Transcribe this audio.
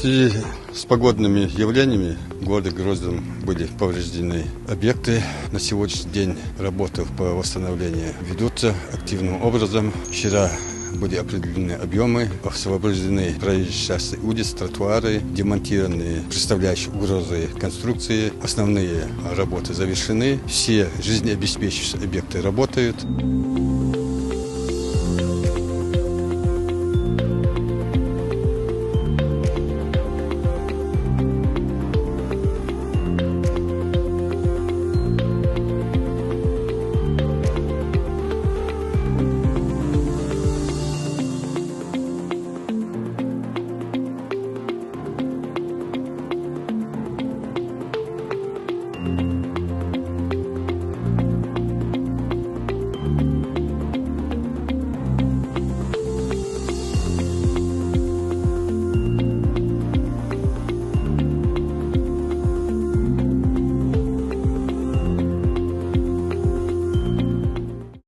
связи с погодными явлениями города Грозном были повреждены объекты. На сегодняшний день работы по восстановлению ведутся активным образом. Вчера были определены объемы, освобождены проезжие части улиц, тротуары, демонтированы представляющие угрозы конструкции. Основные работы завершены, все жизнеобеспечивающие объекты работают.